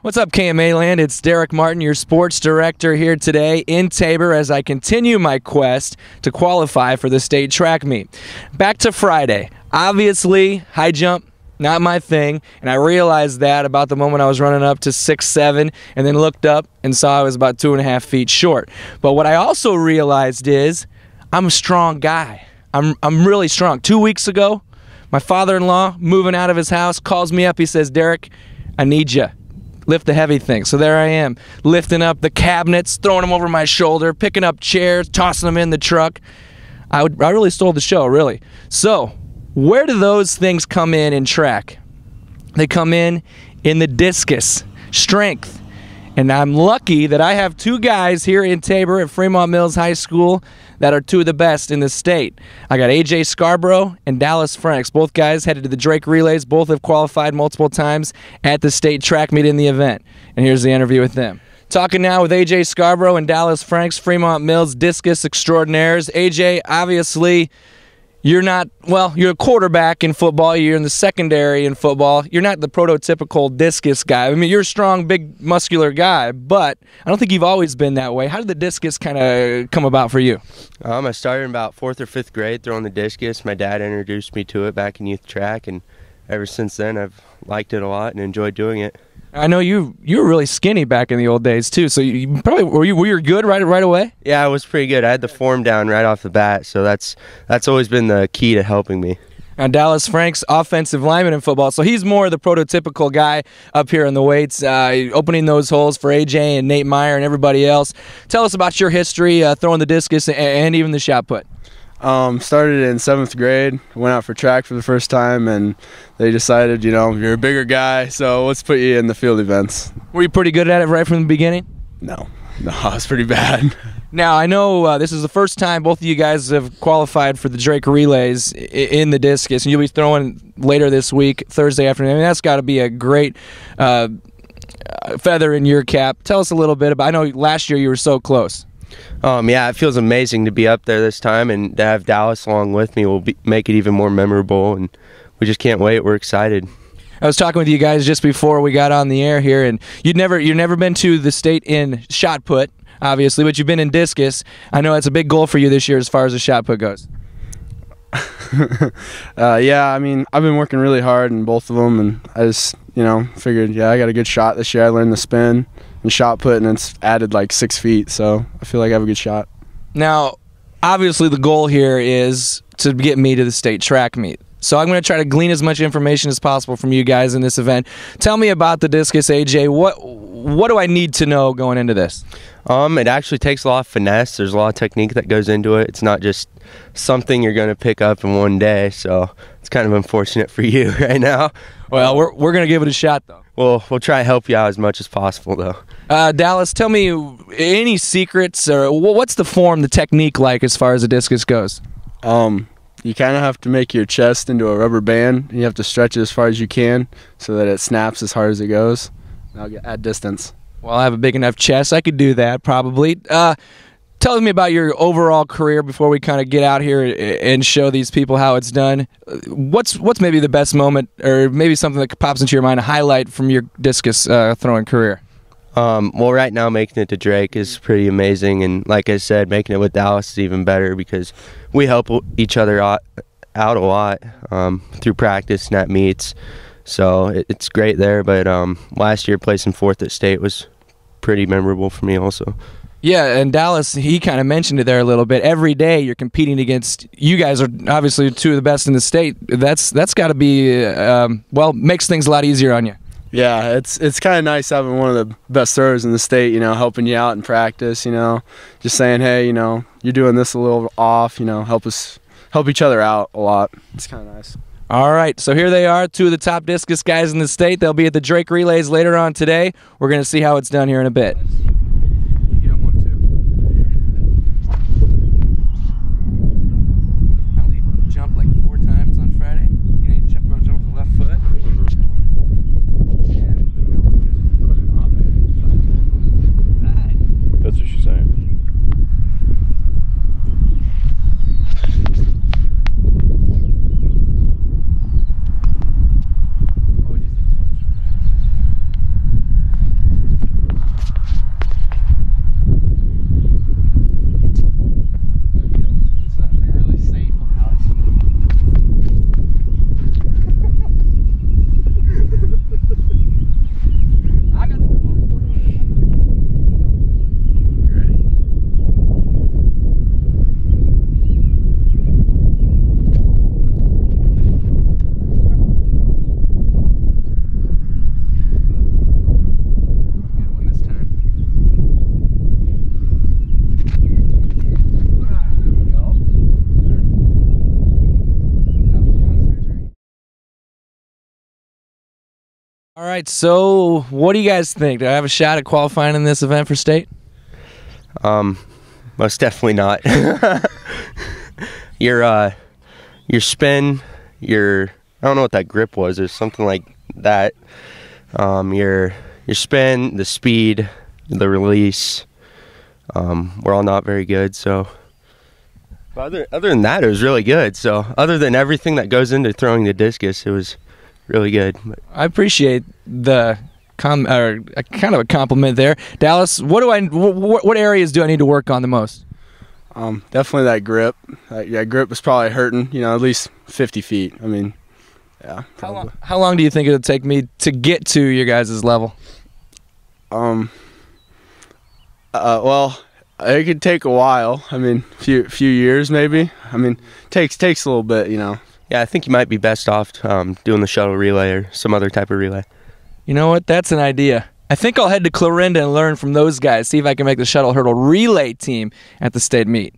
What's up, KMA land? It's Derek Martin, your sports director here today in Tabor as I continue my quest to qualify for the state track meet. Back to Friday. Obviously, high jump, not my thing, and I realized that about the moment I was running up to 6'7", and then looked up and saw I was about 2.5 feet short. But what I also realized is I'm a strong guy. I'm really strong. 2 weeks ago, my father-in-law, moving out of his house, calls me up. He says, "Derek, I need you. Lift the heavy thing." So there I am, lifting up the cabinets, throwing them over my shoulder, picking up chairs, tossing them in the truck. I really stole the show, really. So where do those things come in track? They come in the discus, strength. And I'm lucky that I have two guys here in Tabor at Fremont-Mills High School that are two of the best in the state. I got AJ Scarborough and Dallas Franks. Both guys headed to the Drake Relays. Both have qualified multiple times at the state track meet in the event. And here's the interview with them. Talking now with AJ Scarborough and Dallas Franks, Fremont-Mills Discus extraordinaires. AJ, obviously, you're not, well, you're a quarterback in football. You're in the secondary in football. You're not the prototypical discus guy. I mean, you're a strong, big, muscular guy, but I don't think you've always been that way. How did the discus kind of come about for you? I started in about 4th or 5th grade throwing the discus. My dad introduced me to it back in youth track, and ever since then I've liked it a lot and enjoyed doing it. I know you were really skinny back in the old days too, so you probably were you good right away? Yeah, I was pretty good. I had the form down right off the bat, so that's always been the key to helping me. Now, Dallas Franks, offensive lineman in football, so he's more the prototypical guy up here in the weights, opening those holes for AJ and Nate Meyer and everybody else. Tell us about your history throwing the discus and even the shot put. Started in 7th grade, went out for track for the first time, and they decided, you know, you're a bigger guy, so let's put you in the field events. Were you pretty good at it right from the beginning? No, I was pretty bad. Now, I know this is the first time both of you guys have qualified for the Drake Relays in the discus, and you'll be throwing later this week, Thursday afternoon. I mean, that's got to be a great feather in your cap. Tell us a little bit about, I know last year you were so close. Yeah, it feels amazing to be up there this time, and to have Dallas along with me will make it even more memorable, and we just can't wait. We're excited. I was talking with you guys just before we got on the air here, and you've never been to the state in shot put, obviously, but you've been in discus. I know it's a big goal for you this year as far as the shot put goes. Yeah, I mean, I've been working really hard in both of them, and I just, you know, figured, yeah, I got a good shot this year. I learned the spin and shot put, and it's added like 6 feet, so I feel like I have a good shot. Now, obviously the goal here is to get me to the state track meet. So I'm going to try to glean as much information as possible from you guys in this event. Tell me about the discus, AJ. What do I need to know going into this? It actually takes a lot of finesse. There's a lot of technique that goes into it. It's not just something you're going to pick up in one day, so it's kind of unfortunate for you right now. Well, we're going to give it a shot, though. We'll try to help you out as much as possible, though. Dallas, tell me any secrets, or what's the form, the technique like as far as the discus goes? You kind of have to make your chest into a rubber band, and you have to stretch it as far as you can so that it snaps as hard as it goes. I'll add distance. Well, I have a big enough chest. I could do that, probably. Tell me about your overall career before we kind of get out here and show these people how it's done. What's maybe the best moment, or maybe something that pops into your mind, a highlight from your discus throwing career? Well, right now making it to Drake is pretty amazing, and like I said, making it with Dallas is even better because we help each other out a lot through practice and at meets. So it's great there, but last year placing 4th at state was pretty memorable for me also. Yeah, and Dallas, he kind of mentioned it there a little bit. Every day you're competing against, you guys are obviously two of the best in the state. That's got to be, well, makes things a lot easier on you. Yeah, it's kind of nice having one of the best throwers in the state, you know, helping you out in practice, you know, just saying, hey, you know, you're doing this a little off, you know, help each other out a lot. It's kind of nice. All right, so here they are, two of the top discus guys in the state. They'll be at the Drake Relays later on today. We're going to see how it's done here in a bit. You don't want to. I only jumped like 4 times on Friday. You know, you jump with the left foot. That's what she's saying. All right, so what do you guys think? Do I have a shot at qualifying in this event for state? Most definitely not. Your spin, I don't know what that grip was, or something like that. Your spin, the speed, the release, we're all not very good. So, other than that, it was really good. So, other than everything that goes into throwing the discus, it was really good. I appreciate the kind of a compliment there. Dallas, what areas do I need to work on the most? Definitely that grip. That grip was probably hurting, at least 50 feet. I mean, yeah. Probably. How long do you think it'll take me to get to your guys' level? Well, it could take a while. I mean, few years maybe. I mean, takes a little bit, Yeah, I think you might be best off doing the shuttle relay or some other type of relay. You know what? That's an idea. I think I'll head to Clarinda and learn from those guys, see if I can make the shuttle hurdle relay team at the state meet.